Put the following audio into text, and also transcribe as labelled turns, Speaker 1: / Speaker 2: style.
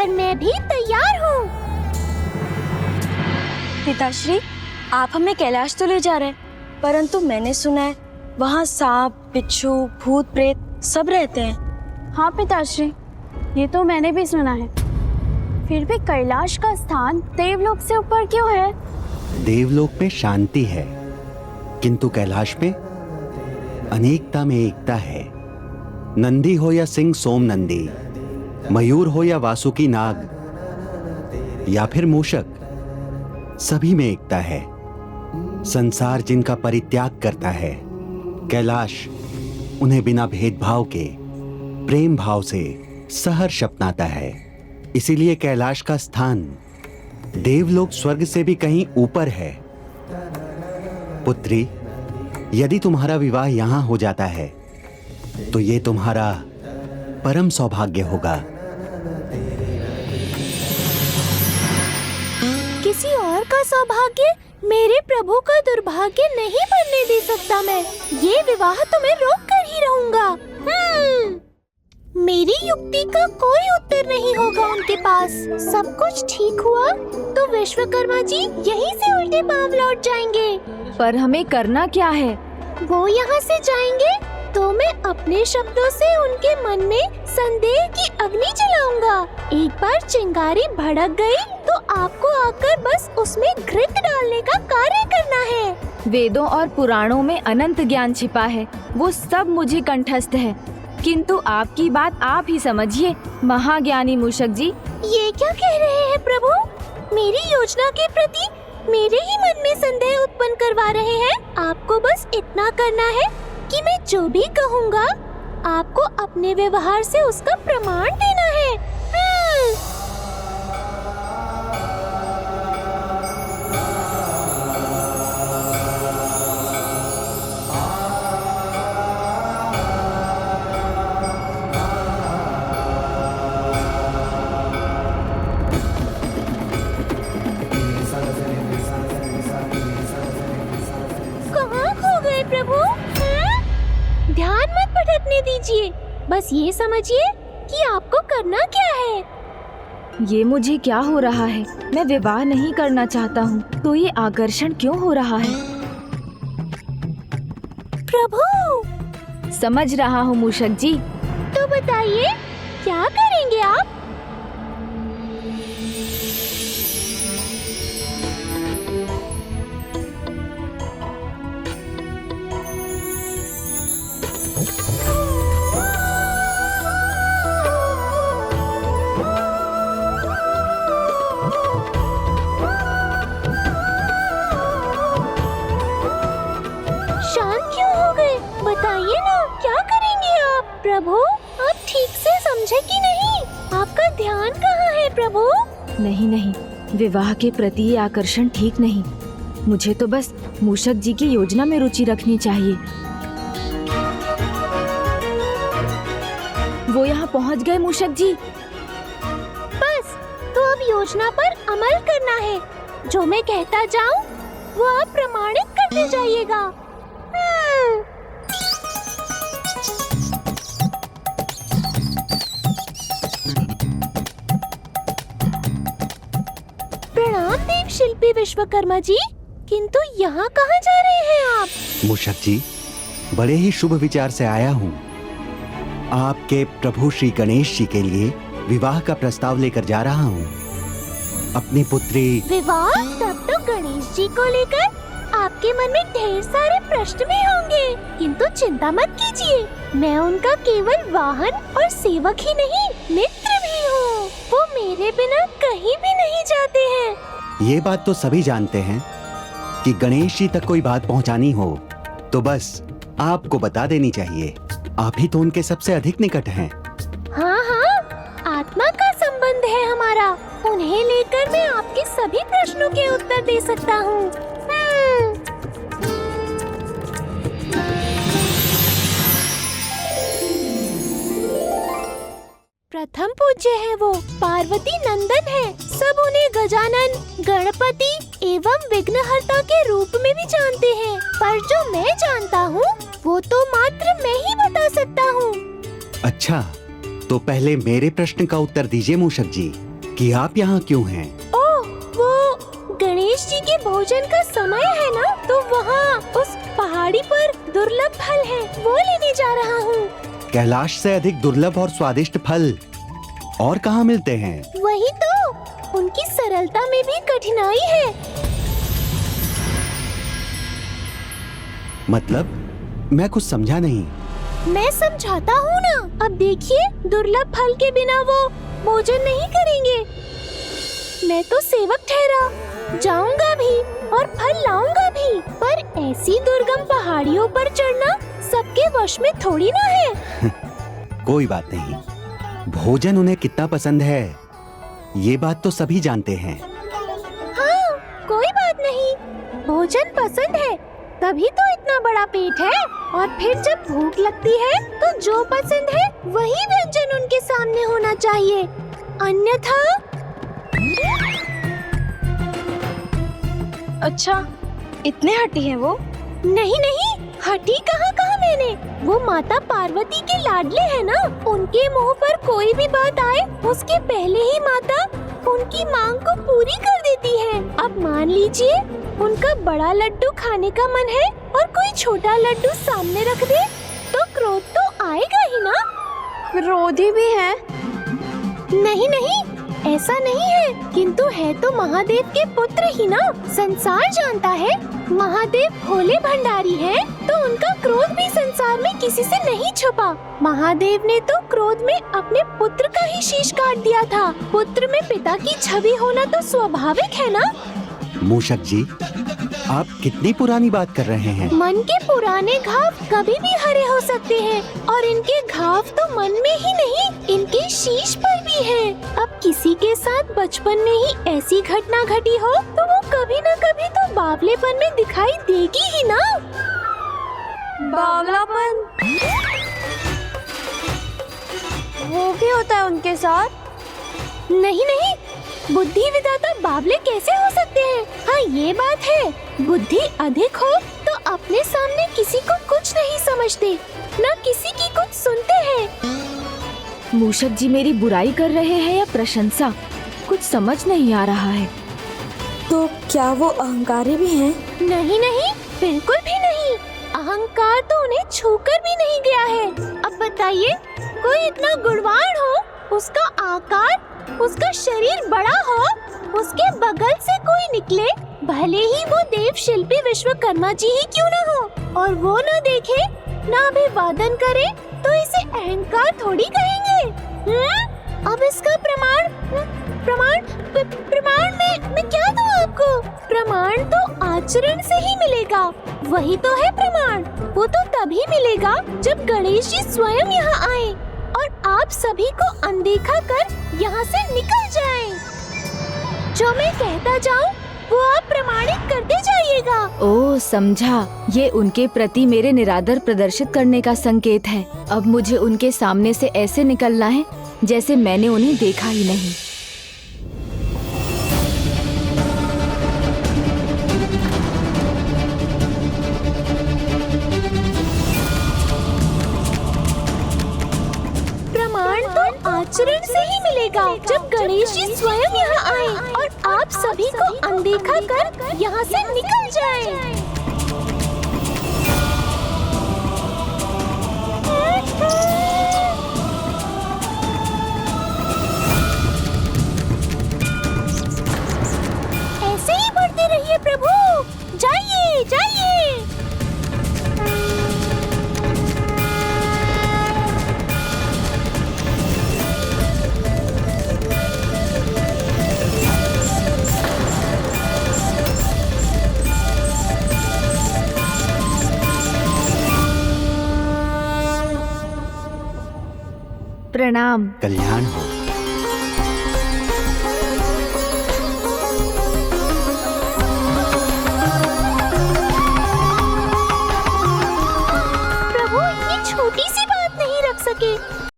Speaker 1: पर मैं भी तैयार हूँ।
Speaker 2: पिताश्री, आप हमें कैलाश तो ले जा रहे हैं, परंतु मैंने सुना है वहाँ सांप, बिच्छू, भूत, प्रेत सब रहते हैं।
Speaker 3: हाँ पिताश्री, ये तो मैंने भी सुना है। फिर भी कैलाश का स्थान देवलोक से ऊपर क्यों है?
Speaker 4: देवलोक में शांति है, किंतु कैलाश में अनेकता में एकता है। नंदी हो या सिंह सोम नंदी, मयूर हो या वासुकी नाग या फिर मूषक, सभी में एकता है। संसार जिनका परित्याग करता है, कैलाश उन्हें बिना भेदभाव के प्रेम भाव से सहर्ष अपनाता है। इसीलिए कैलाश का स्थान देवलोक स्वर्ग से भी कहीं ऊपर है। पुत्री, यदि तुम्हारा विवाह यहां हो जाता है तो ये तुम्हारा परम सौभाग्य होगा।
Speaker 1: किसी और का सौभाग्य मेरे प्रभु का दुर्भाग्य नहीं बनने दे सकता। मैं ये विवाह तो मैं रोक कर ही रहूंगा। मेरी युक्ति का कोई उत्तर नहीं होगा उनके पास। सब कुछ ठीक हुआ तो विश्वकर्मा जी यहीं से उल्टे पांव लौट जाएंगे।
Speaker 2: पर हमें करना क्या है?
Speaker 1: वो यहाँ से जाएंगे तो मैं अपने शब्दों से उनके मन में संदेह की अग्नि जलाऊंगा। एक बार चिंगारी भड़क गई तो आपको आकर बस उसमें घृत डालने का कार्य करना है।
Speaker 2: वेदों और पुराणों में अनंत ज्ञान छिपा है, वो सब मुझे कंठस्थ है, किंतु आपकी बात आप ही समझिए महाज्ञानी मूषक जी।
Speaker 1: ये क्या कह रहे हैं प्रभु? मेरी योजना के प्रति मेरे ही मन में संदेह उत्पन्न करवा रहे हैं। आपको बस इतना करना है कि मैं जो भी कहूँगा आपको अपने व्यवहार से उसका प्रमाण देना है। कहाँ खो गए प्रभु? ध्यान मत भटकने दीजिए, बस ये समझिए कि आपको करना क्या है।
Speaker 2: ये मुझे क्या हो रहा है? मैं विवाह नहीं करना चाहता हूँ, तो ये आकर्षण क्यों हो रहा है?
Speaker 1: प्रभु,
Speaker 2: समझ रहा हूँ मूषक जी।
Speaker 1: तो बताइए क्या करेंगे आप? शांत क्यों हो गए? बताइए ना, क्या करेंगे आप? प्रभु, आप ठीक से समझे कि नहीं? आपका ध्यान कहाँ है प्रभु?
Speaker 2: नहीं नहीं, विवाह के प्रति ये आकर्षण ठीक नहीं। मुझे तो बस मूषक जी की योजना में रुचि रखनी चाहिए। वो यहाँ पहुँच गए मूषक जी।
Speaker 1: बस, तो अब योजना पर अमल करना है। जो मैं कहता जाऊँ वो आप प्रमाणित करते जाइएगा। प्रणाम देव शिल्पी विश्वकर्मा जी, किंतु यहाँ कहाँ जा रहे हैं आप?
Speaker 4: मूषक जी, बड़े ही शुभ विचार से आया हूँ। आपके प्रभु श्री गणेश जी के लिए विवाह का प्रस्ताव लेकर जा रहा हूँ। अपनी पुत्री।
Speaker 1: विवाह? तब तो गणेश जी को लेकर आपके मन में ढेर सारे प्रश्न भी होंगे, किंतु चिंता मत कीजिए, मैं उनका केवल वाहन और सेवक ही नहीं, मित्र भी हूँ। वो मेरे बिना कहीं भी नहीं जाते हैं।
Speaker 4: ये बात तो सभी जानते हैं कि गणेश जी तक कोई बात पहुंचानी हो तो बस आपको बता देनी चाहिए। आप ही तो उनके सबसे अधिक निकट हैं।
Speaker 1: हाँ हाँ, आत्मा का संबंध है हमारा। उन्हें लेकर मैं आपके सभी प्रश्नों के उत्तर दे सकता हूँ। प्रथम पूज्य है वो, पार्वती नंदन है। सब उन्हें गजानन, गणपति एवं विघ्नहर्ता के रूप में भी जानते हैं, पर जो मैं जानता हूँ वो तो मात्र मैं ही बता सकता हूँ।
Speaker 4: अच्छा, तो पहले मेरे प्रश्न का उत्तर दीजिए मूषक जी। कि आप यहाँ क्यों हैं?
Speaker 1: ओह, वो गणेश जी के भोजन का समय है ना, तो वहाँ उस पहाड़ी पर दुर्लभ फल है, वो लेने जा रहा हूँ।
Speaker 4: कैलाश से अधिक दुर्लभ और स्वादिष्ट फल और कहाँ मिलते हैं?
Speaker 1: वही तो, उनकी सरलता में भी कठिनाई है।
Speaker 4: मतलब मैं कुछ समझा नहीं।
Speaker 1: मैं समझाता हूँ ना। अब देखिए, दुर्लभ फल के बिना वो भोजन नहीं करेंगे। मैं तो सेवक ठहरा, जाऊंगा भी और फल लाऊंगा भी, पर ऐसी दुर्गम पहाड़ियों पर चढ़ना सबके वश में थोड़ी ना है।
Speaker 4: कोई बात नहीं, भोजन उन्हें कितना पसंद है ये बात तो सभी जानते हैं।
Speaker 1: हाँ, कोई बात नहीं, भोजन पसंद है तभी तो इतना बड़ा पेट है। और फिर जब भूख लगती है तो जो पसंद है वही व्यंजन उनके सामने होना चाहिए, अन्यथा।
Speaker 2: अच्छा, इतने हठी हैं वो?
Speaker 1: नहीं नहीं, हठी कहाँ कहा मैंने, वो माता पार्वती के लाडले हैं ना। उनके मुंह पर कोई भी बात आए उसके पहले ही माता उनकी मांग को पूरी कर देती है। अब मान लीजिए उनका बड़ा लड्डू खाने का मन है और कोई छोटा लड्डू सामने रख दे तो क्रोध तो आएगा ही ना।
Speaker 3: क्रोधी भी है?
Speaker 1: नहीं नहीं, ऐसा नहीं है, किंतु है तो महादेव के पुत्र ही ना। संसार जानता है महादेव भोले भंडारी हैं, तो उनका क्रोध भी संसार में किसी से नहीं छुपा। महादेव ने तो क्रोध में अपने पुत्र का ही शीश काट दिया था। पुत्र में पिता की छवि होना तो स्वाभाविक है ना।
Speaker 4: मूषक जी, आप कितनी पुरानी बात कर रहे हैं?
Speaker 1: मन के पुराने घाव कभी भी हरे हो सकते हैं, और इनके घाव तो मन में ही नहीं, इनके शीश पर भी है। अब किसी के साथ बचपन में ही ऐसी घटना घटी हो तो वो कभी न कभी तो बावलेपन में दिखाई देगी ही ना।
Speaker 3: बावलापन? वो क्या होता है उनके साथ?
Speaker 1: नहीं नहीं, बुद्धि विधाता बावले कैसे हो सकते हैं? हाँ, ये बात है, बुद्धि अधिक हो तो अपने सामने किसी को कुछ नहीं समझते, न किसी की कुछ सुनते हैं।
Speaker 2: मूषक जी मेरी बुराई कर रहे हैं या प्रशंसा, कुछ समझ नहीं आ रहा है। तो क्या वो अहंकारी भी हैं?
Speaker 1: नहीं नहीं, बिल्कुल भी नहीं। अहंकार तो उन्हें छूकर भी नहीं गया है। अब बताइए, कोई इतना गुणवान हो, उसका आकार, उसका शरीर बड़ा हो, उसके बगल से कोई निकले, भले ही वो देव शिल्पी विश्वकर्मा जी ही क्यों न हो, और वो न देखे, न अभिवादन करे, तो इसे अहंकार थोड़ी कहेंगे। अब इसका प्रमाण मैं क्या दूं आपको? प्रमाण तो आचरण से ही मिलेगा, वही तो है प्रमाण। वो तो तभी मिलेगा जब गणेश जी स्वयं यहाँ आए और आप सभी को अनदेखा कर यहाँ से निकल जाएं। जो मैं कहता जाऊँ वो आप प्रमाणित करते जाइएगा।
Speaker 2: ओह, समझा, ये उनके प्रति मेरे निरादर प्रदर्शित करने का संकेत है। अब मुझे उनके सामने से ऐसे निकलना है जैसे मैंने उन्हें देखा ही नहीं।
Speaker 1: प्रमाण तो आचरण से ही मिलेगा जब गणेश जी स्वयं यहाँ आए और आप सभी को अनदेखा कर यहाँ से निकल जाएं। ऐसे ही बढ़ते रहिए प्रभु, जाइए जाइए।
Speaker 2: प्रणाम।
Speaker 4: कल्याण हो।
Speaker 1: प्रभु, ये छोटी सी बात नहीं रख सके,